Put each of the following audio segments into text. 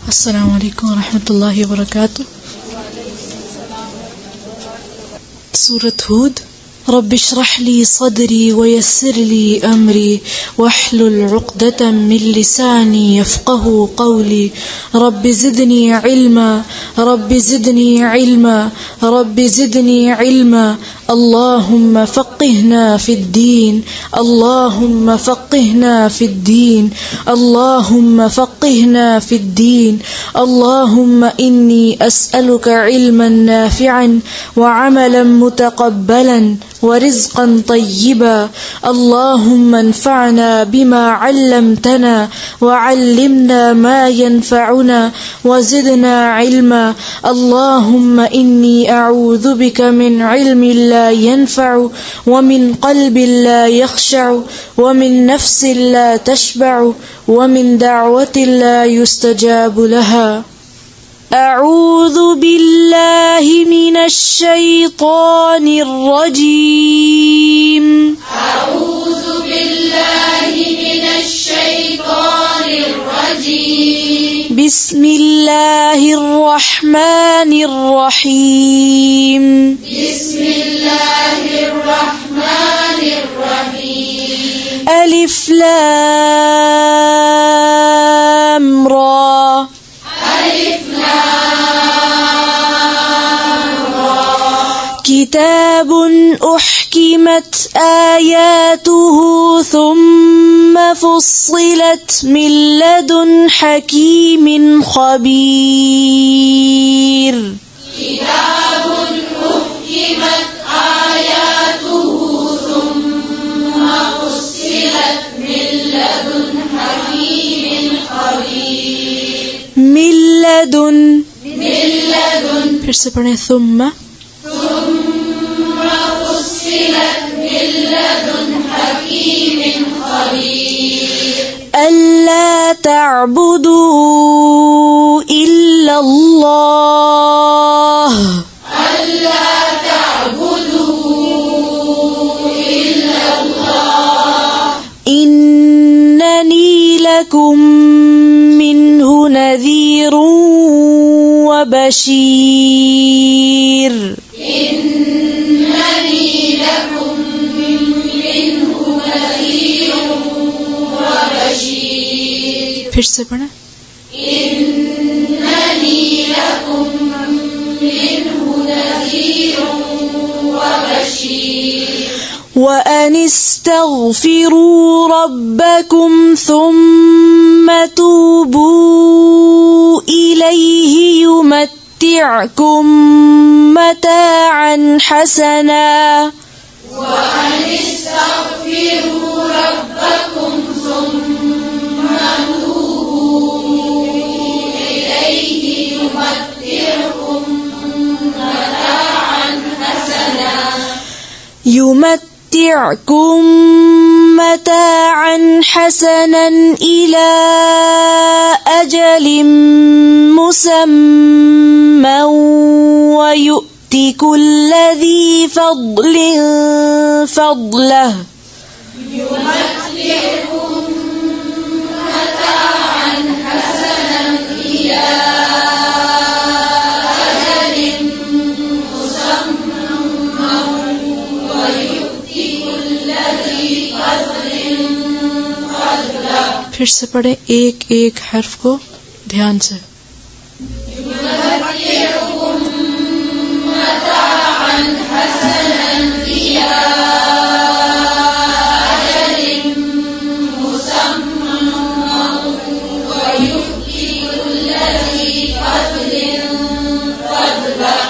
अस्सलामु अलैकुम वरहमतुल्लाहि वबरकातुह। सूरत हूद। रब्बि इश्रह ली सदरी वयस्सिर ली अमरी वहलुल उक़दतम मिन लिसानी यफ़क़हू क़ौली। रब्बि ज़िदनी इल्मा रब्बि ज़िदनी इल्मा रब्बि ज़िदनी इल्मा। अल्लाहुम्मा फ़क़्क़िहना फ़िद्दीन अल्लाहुम्मा फ़क़्क़िहना फ़िद्दीन अल्लाहुम्मा फ़क़्क़िहना फ़िद्दीन। अल्लाहुम्मा इन्नी अस्अलुका इल्मन नाफ़िअन व अमलन मुतक़ब्बलन वरिज़्क़न तय्यिबा। अल्लाहुम्मा अन्फ़अना बिमा अल्लमतना वअल्लिमना मा यनफ़अुना वज़िदना इल्मा। अल्लाहुम्मा इन्नी अऊज़ु बिका मिन इल्मिन ला यनफ़अु वमिन क़ल्बिन ला यख़शअु वमिन नफ़्सिन ला तशबअु वमिन दअवतिन ला युस्तजाबु लहा। अऊज़ु बिल्लाहि मिनश शैतानिर रजीम। अऊज़ु बिल्लाहि मिनश शैतानिर रजीम। बिस्मिल्लाहिर रहमानिर रहीम। बिस्मिल्लाहिर रहमानिर रहीम। अलिफ लाम रा। किताबुन उहकिमत आयातुहु थुम्मा फुस्सिलत मिन लदुन हकीमिन खबीर। किताबुन उहकिमत आयातुहु थुम्मा फुस्सिलत मिन लदुन हकीमिन खबीर। मिन लदुन। फिर से पढ़ें थुम्मा। अल्ला तअबुदू इल्लल्लाह। अल्ला तअबुदू इल्लल्लाह। इन्ननी लकुम मिन्हु नज़ीरुन व बशीर। इन्ननी लकुम मिन्हु नज़ीरुन व बशीर। फिर से पढ़ें। इन्ननी लकुम मिन्हु नज़ीरुन व बशीर। वअन इस्तग़फिरू रब्बकुम थुम्मा तूबू इलैहि युमत्तिअकुम मताअन हसना। वअन इस्तग़फिरू रब्बकुम थुम्मा तूबू इलैहि युमत्तिअकुम मताअन हसना। युमत्तिअकुम मताअन हसनन इला अजलिम मुसम्मा व यु'ति कुल्ला ज़ी फ़द्लिन फ़द्लह। युमत्तिअकुम मताअन हसनन इला अजलिन मुसम्मा व यु'ति कुल्ला ज़ी फ़द्लिन फ़द्लह। फिर से पढ़े एक एक हर्फ को ध्यान से। युमत्तिअकुम मताअन हसनन इला अजलिन मुसम्मा व यु'ति कुल्ला ज़ी फ़द्लिन फ़द्लह।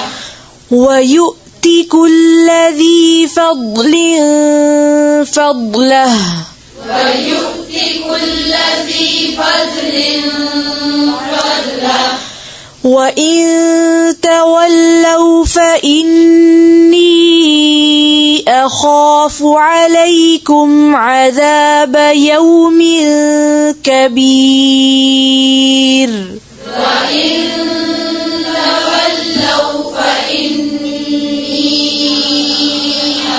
वयु'ति कुल्ला ज़ी फ़द्लिन फ़द्लह। ويؤتي كل ذي فضل فضله. وإن تولوا فإني أخاف عليكم عذاب يوم كبير. وإن تولوا فإني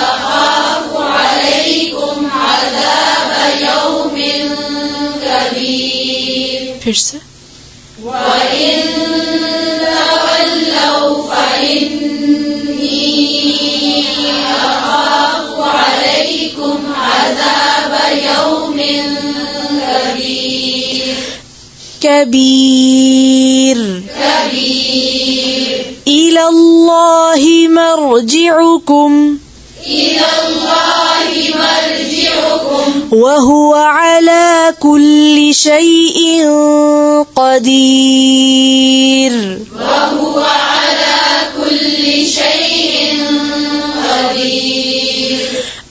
أخاف عليكم عذاب يوم كبير. फिर से وإن تولوا فإني أخاف عليكم عذاب يوم كبير. إلى الله مرجعكم وهو على كل شيء قدير.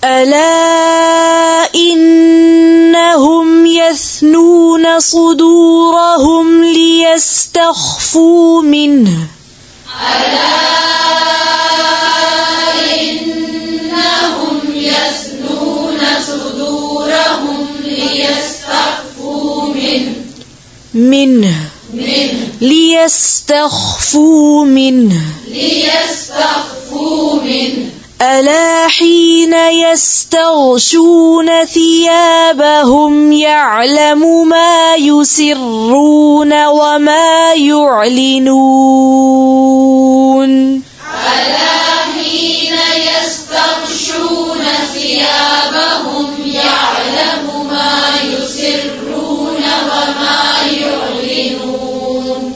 ألا إنهم يثنون صدورهم ليستخفوا منه ليستخفوا منه. ألا حين يستغشون ثيابهم يعلم ما يسرون وما يعلنون.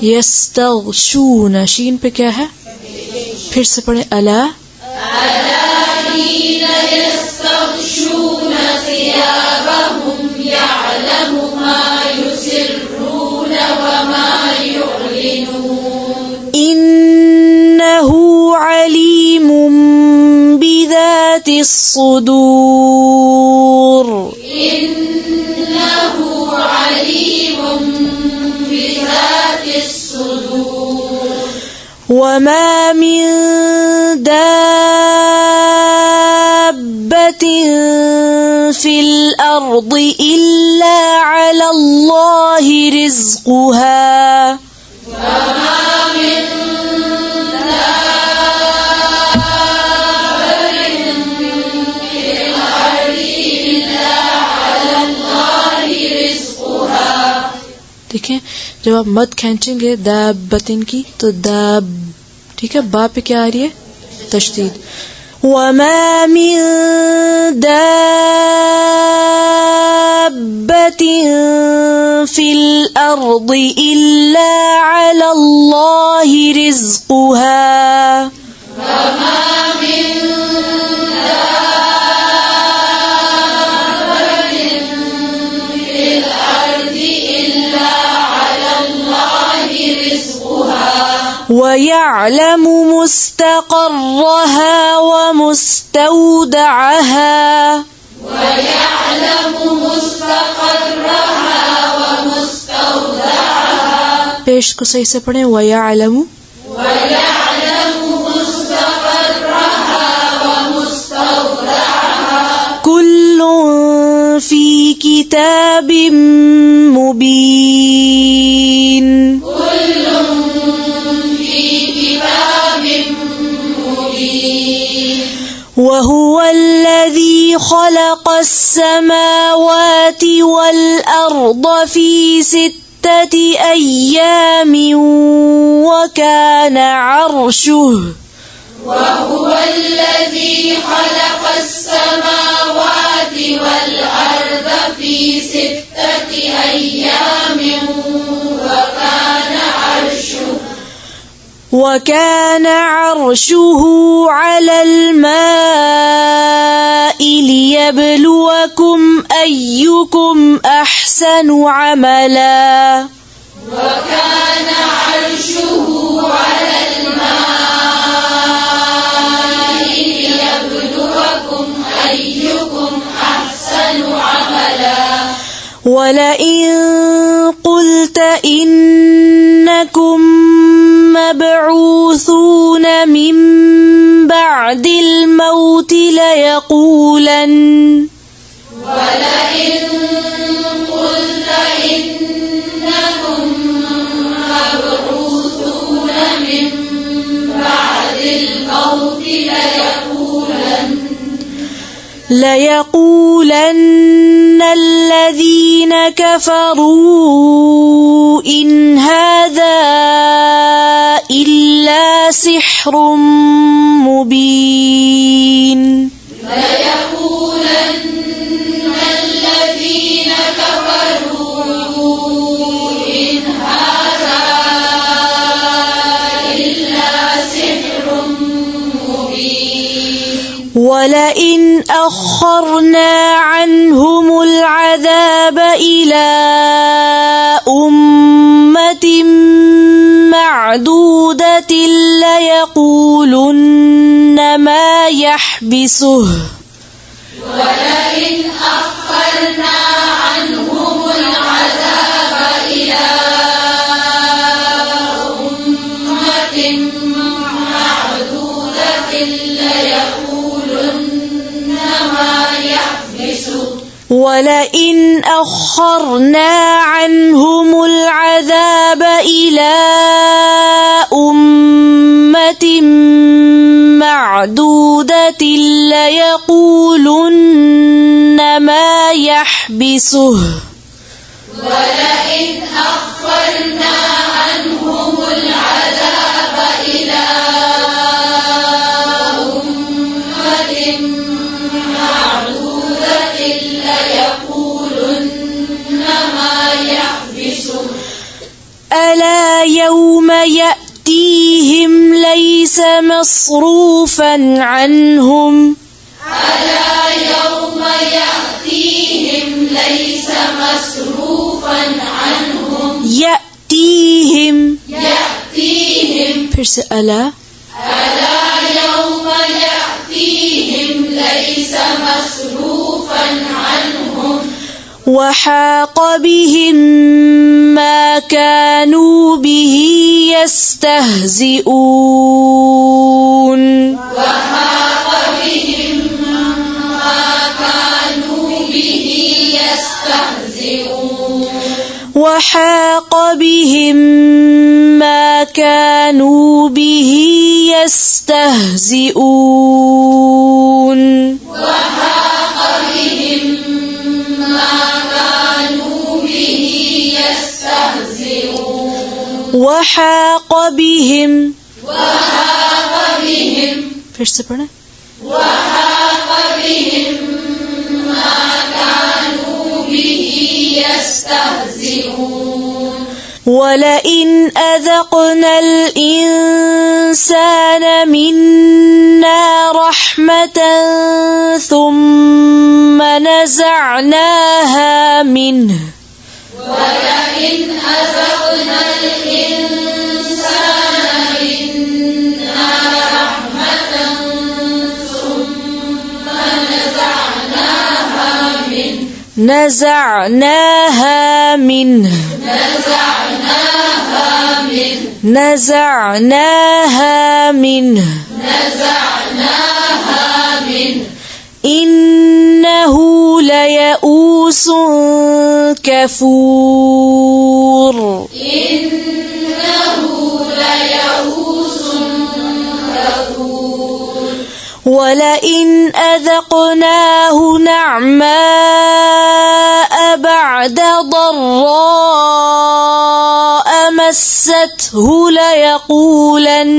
यस्तग़शून शीन पे क्या है? फिर से पढ़े अला इन्नहु अलीमुम बिज़ातिस सुदूर. وما من دابة في الأرض إلا على الله رزقها. देखें जब आप मद खींचेंगे दाबतिन की तो दाब, ठीक है, बा पे क्या आ रही है? तशदीद. वमा मिन दाब्बतिन फिल अर्दि इल्ला अला अल्लाहि रिज़्क़ुहा. ويعلم مستقرها ومستودعها. पेश को सही से पढ़ें. वयअलम कुल्लुन फी किताबिम मुबीन. وهو الذي خلق السماوات والأرض في 6 أيام وكان عرشه وكان عرشه على الماء ليبلوكم أيكم أحسن عملا. ولئن قلت إنكم مبعوثون من بعد الموت ليقولن ليقولن الذين كفروا إن هذا إلا سحر مبين. ليقولن الذين كفروا إن هذا إلا سحر مبين. ولئن أخرنا عنهم العذاب إلى أمة معدودة ليقولن ما يحبسه. ولئن أخرنا عنهم العذاب إلى أمة معدودة ليقولن ما يحبسه. ولئن أخرنا عنهم العذاب إلى أمة معدودة ليقولن ما يحبسه. ولئن أخرنا عنهم العذاب إلى أمة معدودة ليقولن ما يحبسه. ألا يوم يأتيهم ليس مصروفا عنهم. ألا يوم يأتيهم ليس مصروفا عنهم. يأتيهم फिर से ألا يوم يأتيهم ليس مصروفا عنهم. وحاق بهم ما كانوا به يستهزئون. وحاق بهم ما كانوا به يستهزئون. وحاق بهم ما كانوا به يستهزئون. وحاق بهم ما كانوا به يستهزئون. وحاق بهم फिर से पढ़ें. وحاق بهم ما كانوا به يستهزئون. ولئن أذقنا الإنسان منا رحمة ثم نزعناها منه. ولئن أذقنا الإنسان منا رحمة ثم نزعناها منه إنه ليئوس كفور. ولئن أذقناه نعماء بعد ضراء مسته ليقولن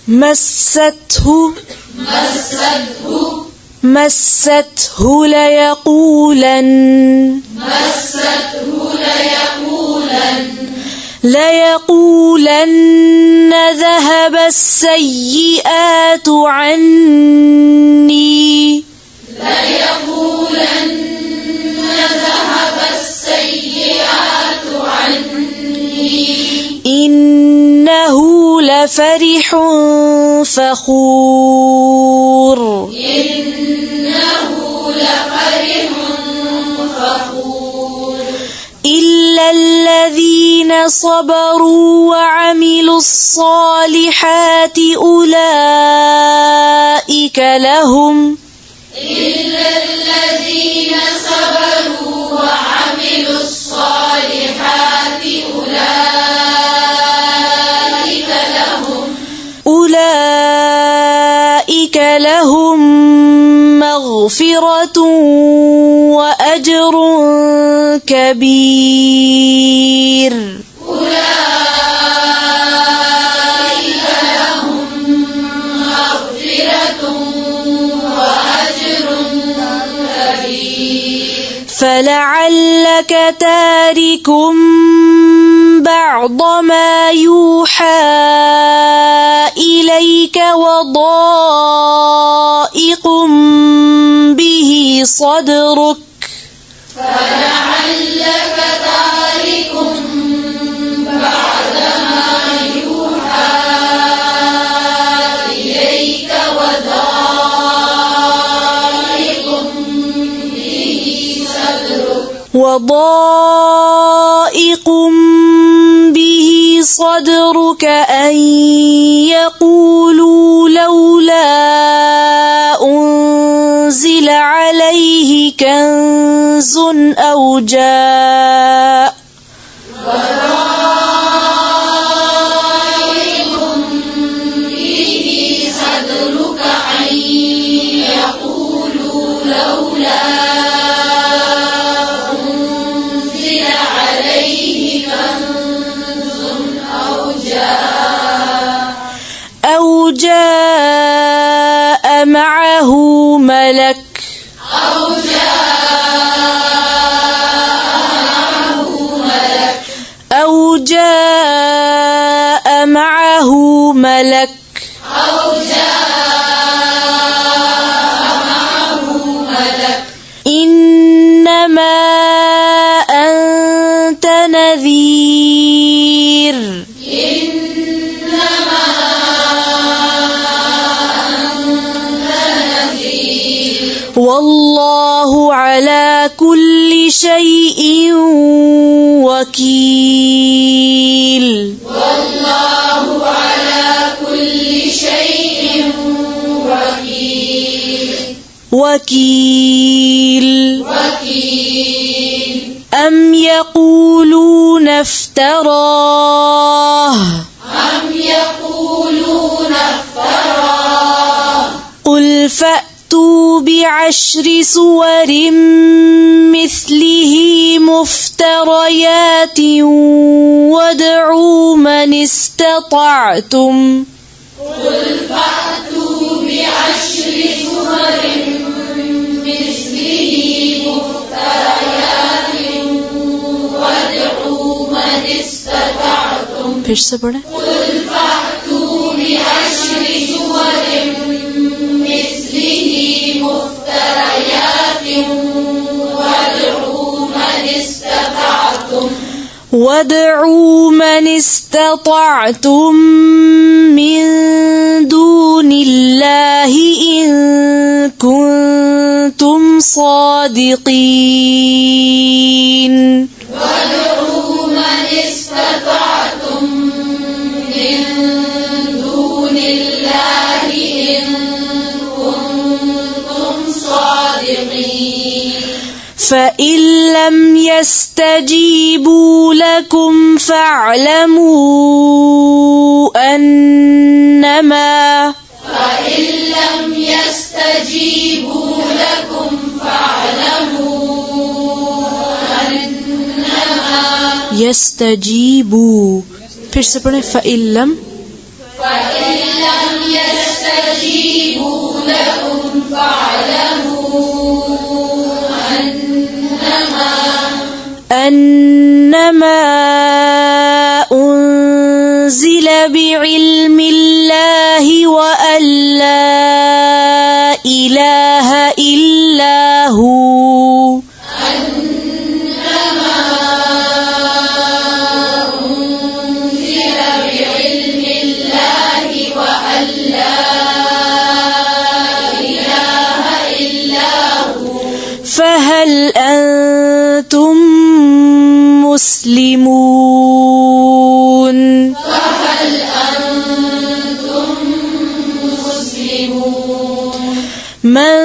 مسته ليقولن ذهب السيئات عني إنه لفرح فخور. إلا الذين صبروا وعملوا الصالحات أولئك لهم كبير. أولئك لهم مغفرة وأجر كبير. فلعلك تارك بعض ما يوحى إليك وضائق به صدرك. فلعلك تارك بعد ما يوحى إليك وضائق به صدرك. وضائق به صدرك أن يقولوا لولا أنزل عليه كنز أو جاء. وضائق به صدرك أن يقولوا لولا أنزل عليه كنز أو جاء معه ملك. أو جاء معه ملك. إنما أنت نذير. والله على كل شيء وكيل. والله على كل شيء وكيل. أم يقولون افتراه. قل فأتوا بعشر سور مثله مفتريات وادعوا من استطعتم. قل فأتوا بعشر سور مثله مفتريات وادعوا من استطعتم. फिर से पढ़े. قل فأتوا بعشر سور مثله مفتريات وادعوا من استطعتم من دون الله إن كنتم صادقين. وادعوا من استطعتم من دون الله إن كنتم صادقين. فإن لم يستجيبوا لكم فاعلموا أنما فإن لم يستجيبوا لكم فاعلموا أنما يستجيبوا. फिर से पढ़े. فإن لم يستجيبوا لكم فاعلموا أنما أنزل بعلم الله وأن لا إله إلا هو. أنما أنزل بعلم الله وأن لا إله إلا هو. فهل أنتم مسلمون؟ من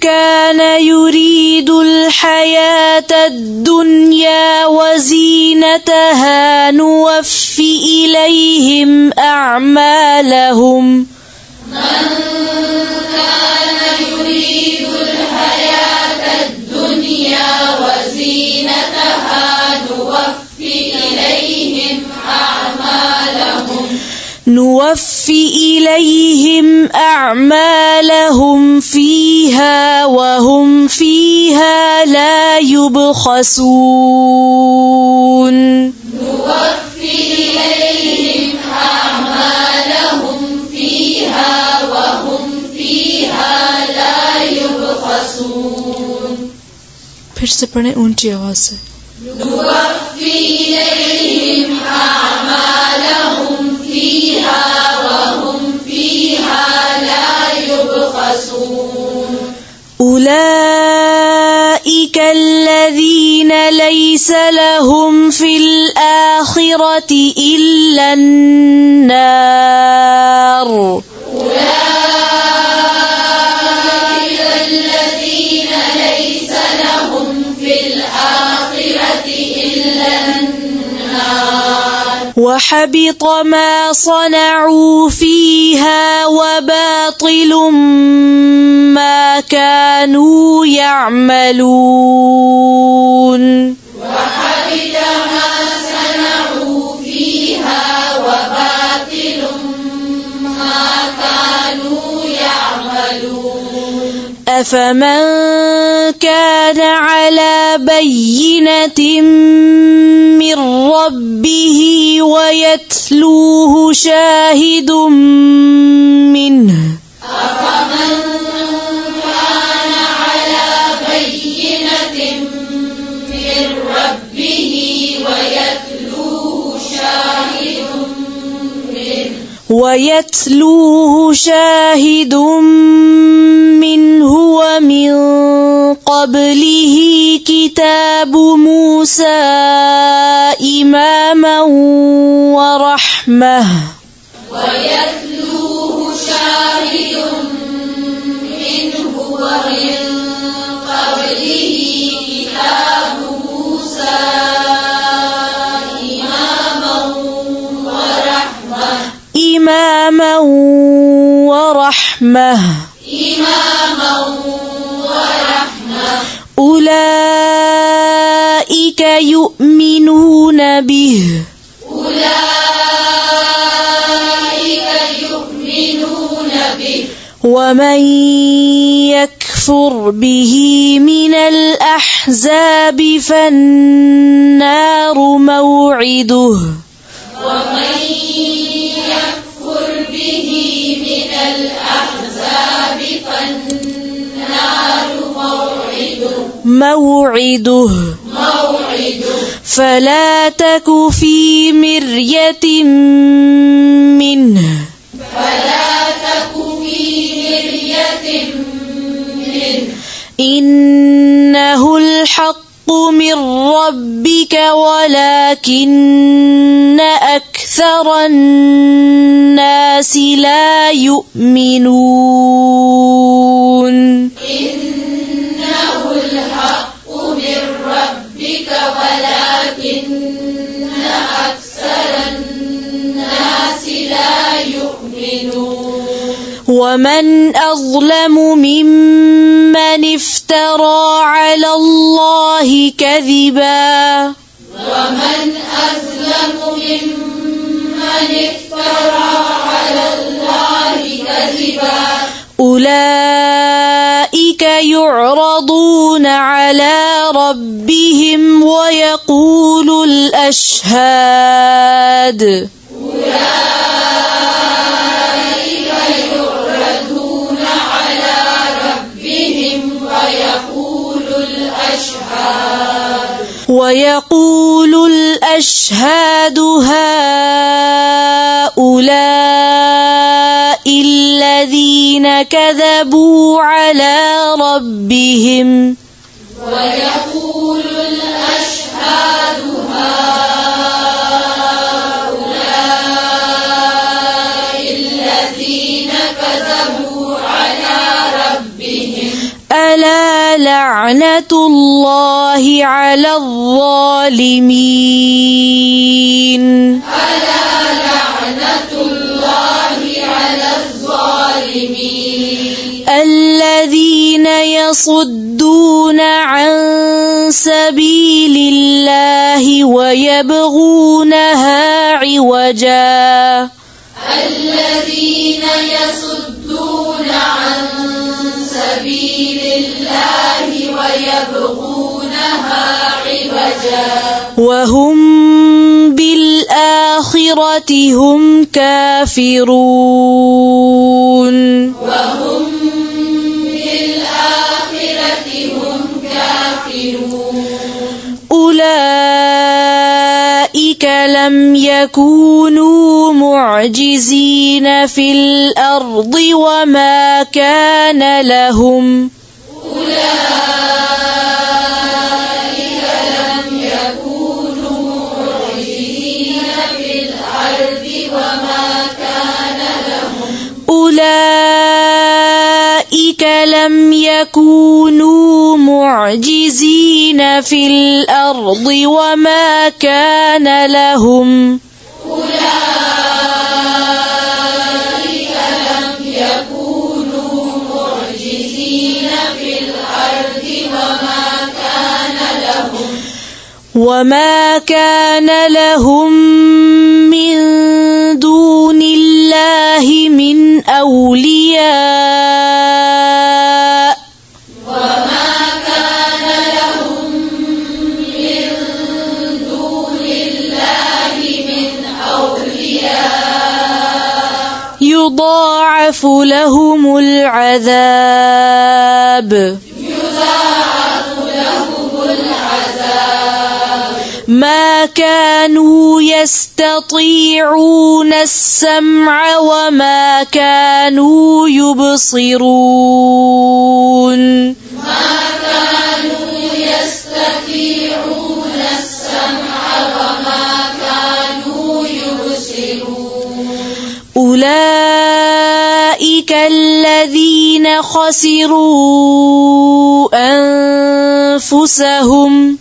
كان يريد الحياة الدنيا وزينتها نوف إليهم أعمالهم. من كان يريد الحياة الدنيا وزينتها نوفي إليهم أعمالهم فيها وهم فيها لا يبخسون. نوفي إليهم أعمالهم فيها وهم فيها لا يبخسون. फिर से पढ़ें ऊंची आवाज से. نوفي إليهم أعمالهم فيها وهم فيها لا يبخسون. أولئك الذين ليس لهم في الآخرة إلا النار. أولئك الذين ليس لهم في الآخرة إلا النار. وحبط ما صنعوا فيها وباطل ما كانوا يعملون. وحبط ما صنعوا فيها وباطل ما كانوا يعملون. أفمن كان على بينة من ربه ويتلوه شاهد منه. أفمن كان على بينة من ربه ويتلوه شاهد منه ومن قبله كتاب موسى إماما ورحمة. ويتلوه شاهد منه ومن قبله كتاب موسى إماما ورحمة. أولئك يؤمنون به. ومن يكفر به من الأحزاب فالنار موعده. ومن يكفر به من الأحزاب فالنار موعده. فلا تك في مرية منه. إنه الحق من ربك ولكن أكثر الناس لا يؤمنون. إنه الحق من ربك ولكن أكثر الناس لا يؤمنون. ومن أظلم ممن افترى على الله كذبا. ومن أظلم ممن افترى على الله كذبا. أولئك يعرضون على ربهم ويقول الأشهاد. ويقول الأشهاد هؤلاء الذين كذبوا على ربهم. ويقول الأشهاد هؤلاء الذين كذبوا على ربهم. ألا لعنة الله على الظالمين. ألا لعنة الله على الظالمين. الذين يصدون عن سبيل الله ويبغونها عوجا. الذين يصدون عن سبيل الله ويبغونها عوجا وهم بالآخرة هم كافرون وهم بالآخرة هم كافرون أولئك لم يكونوا معجزين في الأرض وما كان لهم أولئك لم يكونوا معجزين في الأرض وما كان لهم وما كان لهم من دون الله من أولياء يضاعف لهم العذاب ما كانوا يستطيعون السمع وما كانوا يبصرون أولئك الذين خسروا أنفسهم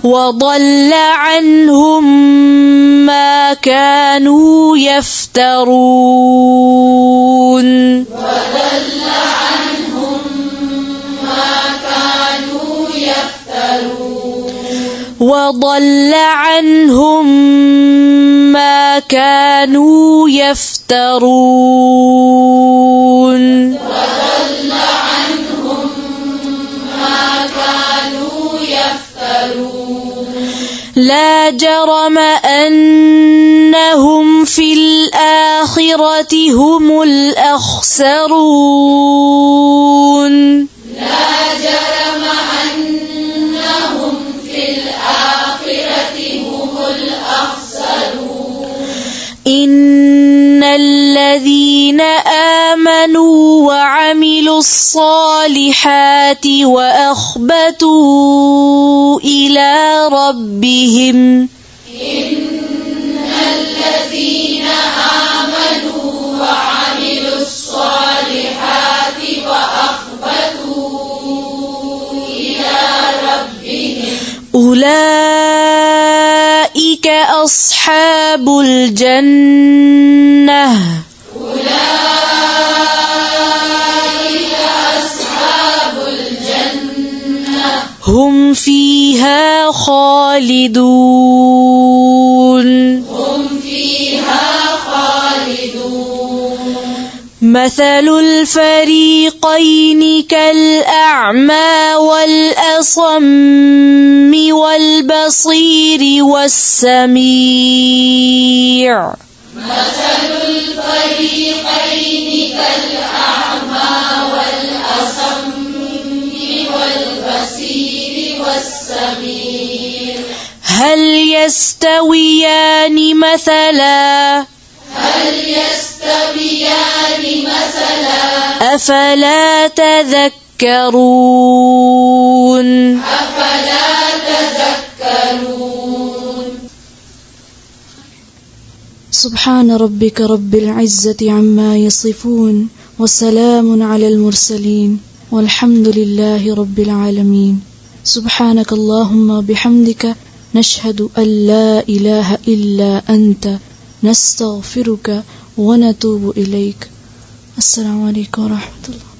وضل عنهم ما كانوا يفترون وضل عنهم ما كانوا يفترون لا جرم أنهم في الآخرة هم الأخسرون إن الذين آمنوا وعملوا الصالحات وأخبتوا إلى ربهم أولئك أصحاب الجنة هم فيها خالدون مثل الفريقين كالأعمى والأصم والبصير والسميع هل يستويان مثلا أفلا تذكرون سبحان ربك رب العزة عما يصفون وسلام على المرسلين والحمد لله رب العالمين سبحانك اللهم بحمدك نشهد أن لا إله إلا أنت نستغفرك ونتوب إليك. السلام عليكم ورحمة الله.